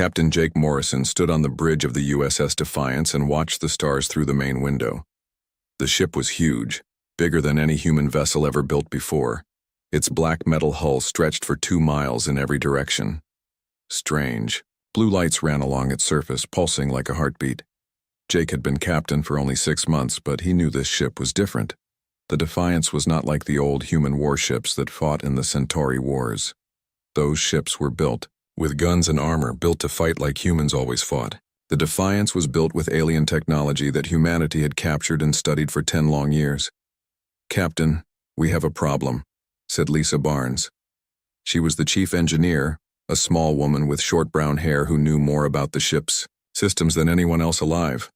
Captain Jake Morrison stood on the bridge of the USS Defiance and watched the stars through the main window. The ship was huge, bigger than any human vessel ever built before. Its black metal hull stretched for 2 miles in every direction. Strange. Blue lights ran along its surface, pulsing like a heartbeat. Jake had been captain for only 6 months, but he knew this ship was different. The Defiance was not like the old human warships that fought in the Centauri Wars. Those ships were built with guns and armor, built to fight like humans always fought. The Defiance was built with alien technology that humanity had captured and studied for 10 long years. "Captain, we have a problem," said Lisa Barnes. She was the chief engineer, a small woman with short brown hair who knew more about the ship's systems than anyone else alive.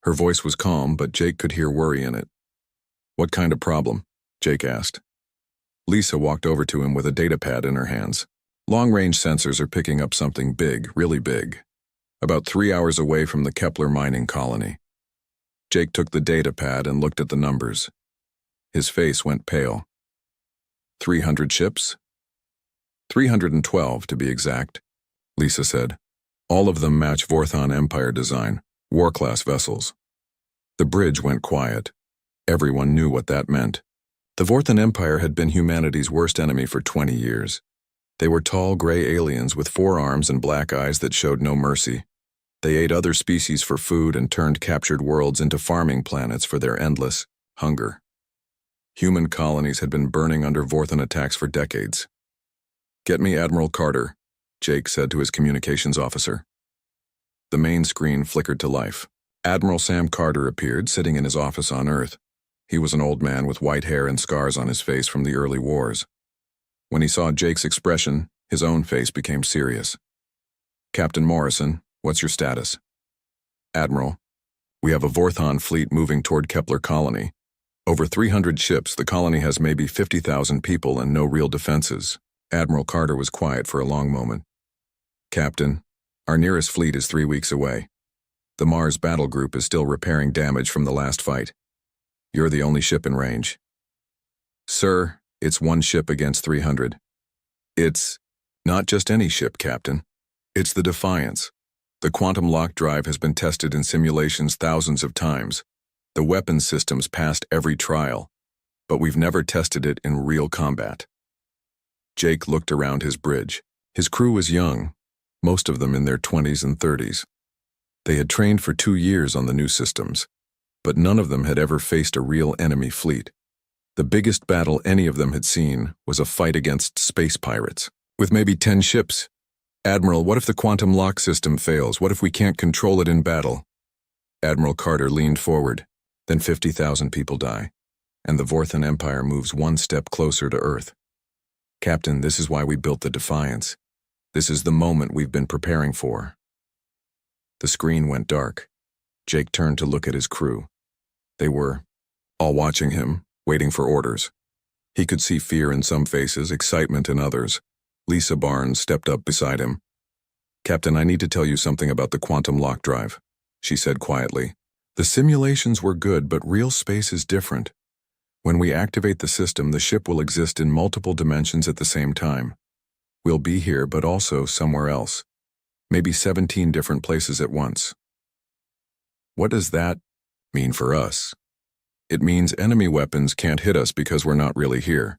Her voice was calm, but Jake could hear worry in it. "What kind of problem?" Jake asked. Lisa walked over to him with a datapad in her hands. "Long-range sensors are picking up something big, really big, about 3 hours away from the Kepler mining colony." Jake took the datapad and looked at the numbers. His face went pale. 300 ships? 312, to be exact, Lisa said. "All of them match Vorthon Empire design, war-class vessels." The bridge went quiet. Everyone knew what that meant. The Vorthon Empire had been humanity's worst enemy for 20 years. They were tall, gray aliens with 4 arms and black eyes that showed no mercy. They ate other species for food and turned captured worlds into farming planets for their endless hunger. Human colonies had been burning under Vorthon attacks for decades. "Get me Admiral Carter," Jake said to his communications officer. The main screen flickered to life. Admiral Sam Carter appeared, sitting in his office on Earth. He was an old man with white hair and scars on his face from the early wars. When he saw Jake's expression, his own face became serious. "Captain Morrison, what's your status?" "Admiral, we have a Vorthon fleet moving toward Kepler colony. Over 300 ships, the colony has maybe 50,000 people and no real defenses." Admiral Carter was quiet for a long moment. "Captain, our nearest fleet is 3 weeks away. The Mars battle group is still repairing damage from the last fight. You're the only ship in range." "Sir, it's 1 ship against 300. It's not just any ship, Captain. It's the Defiance. The quantum lock drive has been tested in simulations thousands of times. The weapons systems passed every trial, but we've never tested it in real combat." Jake looked around his bridge. His crew was young, most of them in their 20s and 30s. They had trained for 2 years on the new systems, but none of them had ever faced a real enemy fleet. The biggest battle any of them had seen was a fight against space pirates, with maybe 10 ships. "Admiral, what if the quantum lock system fails? What if we can't control it in battle?" Admiral Carter leaned forward. "Then 50,000 people die, and the Vorthon Empire moves 1 step closer to Earth. Captain, this is why we built the Defiance. This is the moment we've been preparing for." The screen went dark. Jake turned to look at his crew. They were all watching him, waiting for orders. He could see fear in some faces, excitement in others. Lisa Barnes stepped up beside him. "Captain, I need to tell you something about the quantum lock drive," she said quietly. "The simulations were good, but real space is different. When we activate the system, the ship will exist in multiple dimensions at the same time. We'll be here, but also somewhere else. Maybe 17 different places at once." "What does that mean for us?" "It means enemy weapons can't hit us because we're not really here.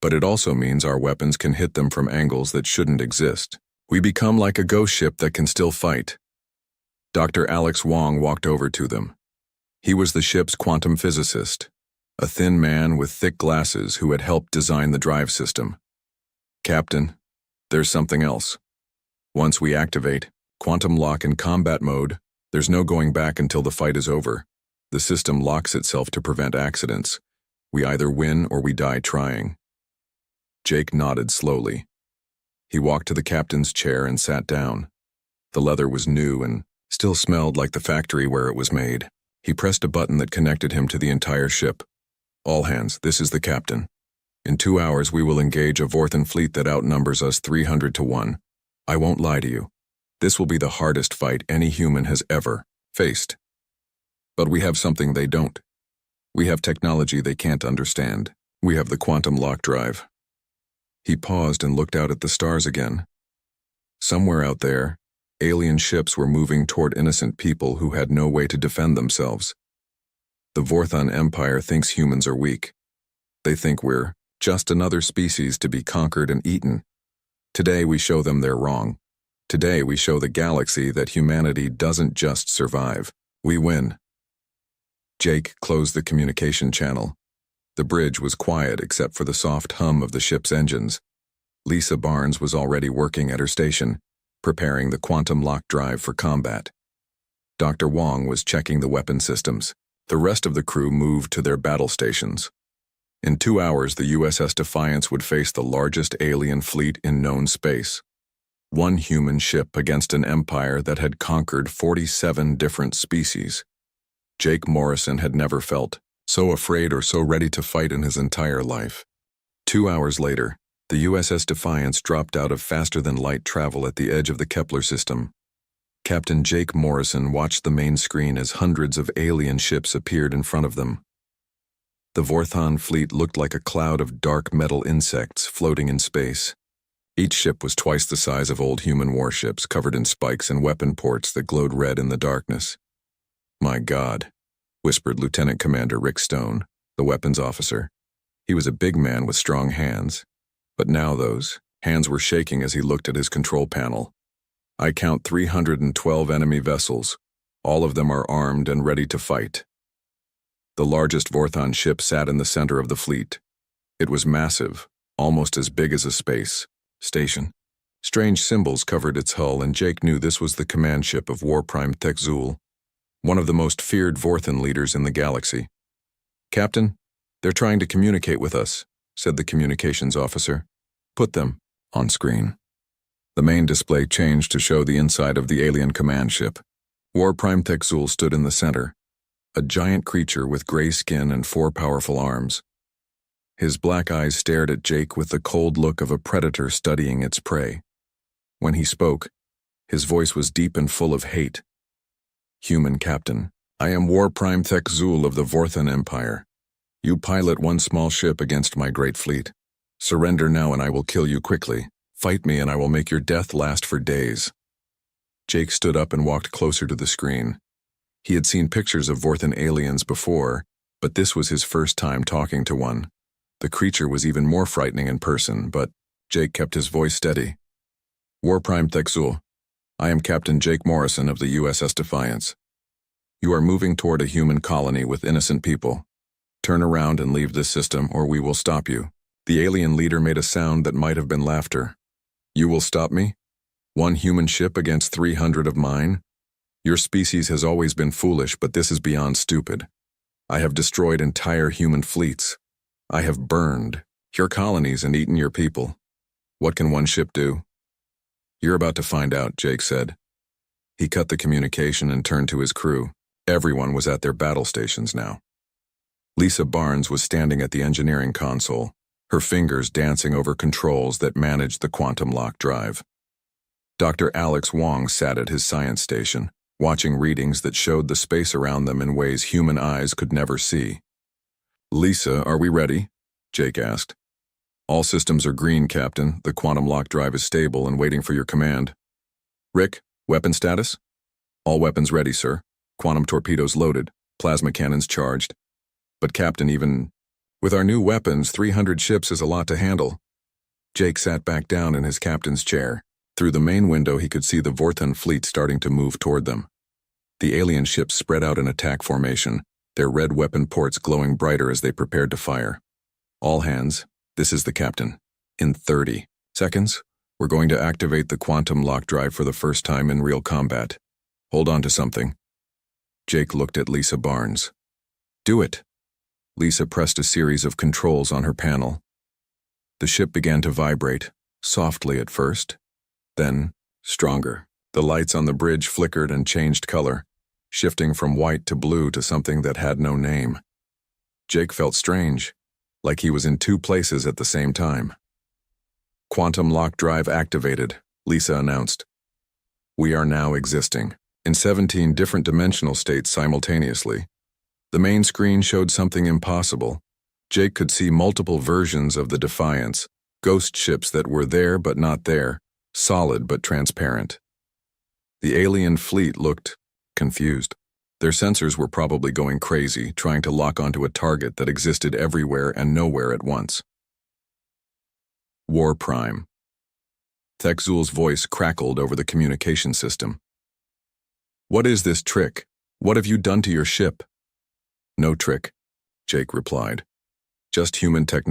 But it also means our weapons can hit them from angles that shouldn't exist. We become like a ghost ship that can still fight." Dr. Alex Wong walked over to them. He was the ship's quantum physicist, a thin man with thick glasses who had helped design the drive system. "Captain, there's something else. Once we activate quantum lock in combat mode, there's no going back until the fight is over. The system locks itself to prevent accidents. We either win or we die trying." Jake nodded slowly. He walked to the captain's chair and sat down. The leather was new and still smelled like the factory where it was made. He pressed a button that connected him to the entire ship. "All hands, this is the captain. In 2 hours we will engage a Vorthon fleet that outnumbers us 300 to 1. I won't lie to you. This will be the hardest fight any human has ever faced. But we have something they don't. We have technology they can't understand. We have the quantum lock drive." He paused and looked out at the stars again. Somewhere out there, Alien ships were moving toward innocent people who had no way to defend themselves. The Vorthon Empire thinks humans are weak. They think we're just another species to be conquered and eaten. Today we show them they're wrong. Today we show the galaxy that humanity doesn't just survive. We win. Jake closed the communication channel. The bridge was quiet except for the soft hum of the ship's engines. Lisa Barnes was already working at her station, preparing the quantum lock drive for combat. Dr. Wong was checking the weapon systems. The rest of the crew moved to their battle stations. In 2 hours, the USS Defiance would face the largest alien fleet in known space. One human ship against an empire that had conquered 47 different species. Jake Morrison had never felt so afraid or so ready to fight in his entire life. 2 hours later, the USS Defiance dropped out of faster-than-light travel at the edge of the Kepler system. Captain Jake Morrison watched the main screen as hundreds of alien ships appeared in front of them. The Vorthon fleet looked like a cloud of dark metal insects floating in space. Each ship was twice the size of old human warships, covered in spikes and weapon ports that glowed red in the darkness. "My God," whispered Lieutenant Commander Rick Stone, the weapons officer. He was a big man with strong hands, but now those hands were shaking as he looked at his control panel. "I count 312 enemy vessels. All of them are armed and ready to fight." The largest Vorthon ship sat in the center of the fleet. It was massive, almost as big as a space station. Strange symbols covered its hull, and Jake knew this was the command ship of War Prime Tekzul, one of the most feared Vorthon leaders in the galaxy. "Captain, they're trying to communicate with us," said the communications officer. "Put them on screen." The main display changed to show the inside of the alien command ship. War Prime Tekzul stood in the center, a giant creature with gray skin and 4 powerful arms. His black eyes stared at Jake with the cold look of a predator studying its prey. When he spoke, his voice was deep and full of hate. "Human Captain, I am War Prime Tekzul of the Vorthon Empire. You pilot one small ship against my great fleet. Surrender now and I will kill you quickly. Fight me and I will make your death last for days." Jake stood up and walked closer to the screen. He had seen pictures of Vorthon aliens before, but this was his first time talking to one. The creature was even more frightening in person, but Jake kept his voice steady. "War Prime Tekzul, I am Captain Jake Morrison of the USS Defiance. You are moving toward a human colony with innocent people. Turn around and leave this system or we will stop you." The alien leader made a sound that might have been laughter. "You will stop me? One human ship against 300 of mine? Your species has always been foolish, but this is beyond stupid. I have destroyed entire human fleets. I have burned your colonies and eaten your people. What can one ship do?" "You're about to find out," Jake said. He cut the communication and turned to his crew. Everyone was at their battle stations now. Lisa Barnes was standing at the engineering console, her fingers dancing over controls that managed the quantum lock drive. Dr. Alex Wong sat at his science station, watching readings that showed the space around them in ways human eyes could never see. "Lisa, are we ready?" Jake asked. "All systems are green, Captain. The quantum lock drive is stable and waiting for your command." "Rick, weapon status?" "All weapons ready, sir. Quantum torpedoes loaded, plasma cannons charged." "But Captain, even with our new weapons, 300 ships is a lot to handle." Jake sat back down in his captain's chair. Through the main window he could see the Vorthon fleet starting to move toward them. The alien ships spread out in attack formation, their red weapon ports glowing brighter as they prepared to fire. "All hands, this is the captain. In 30 seconds, we're going to activate the quantum lock drive for the first time in real combat. Hold on to something." Jake looked at Lisa Barnes. "Do it." Lisa pressed a series of controls on her panel. The ship began to vibrate, softly at first, then stronger. The lights on the bridge flickered and changed color, shifting from white to blue to something that had no name. Jake felt strange, like he was in 2 places at the same time. "Quantum lock drive activated," Lisa announced. "We are now existing in 17 different dimensional states simultaneously." The main screen showed something impossible. Jake could see multiple versions of the Defiance, ghost ships that were there but not there, solid but transparent. The alien fleet looked confused. Their sensors were probably going crazy, trying to lock onto a target that existed everywhere and nowhere at once. War Prime. Thexul's voice crackled over the communication system. What is this trick? What have you done to your ship? No trick, Jake replied. Just human technology.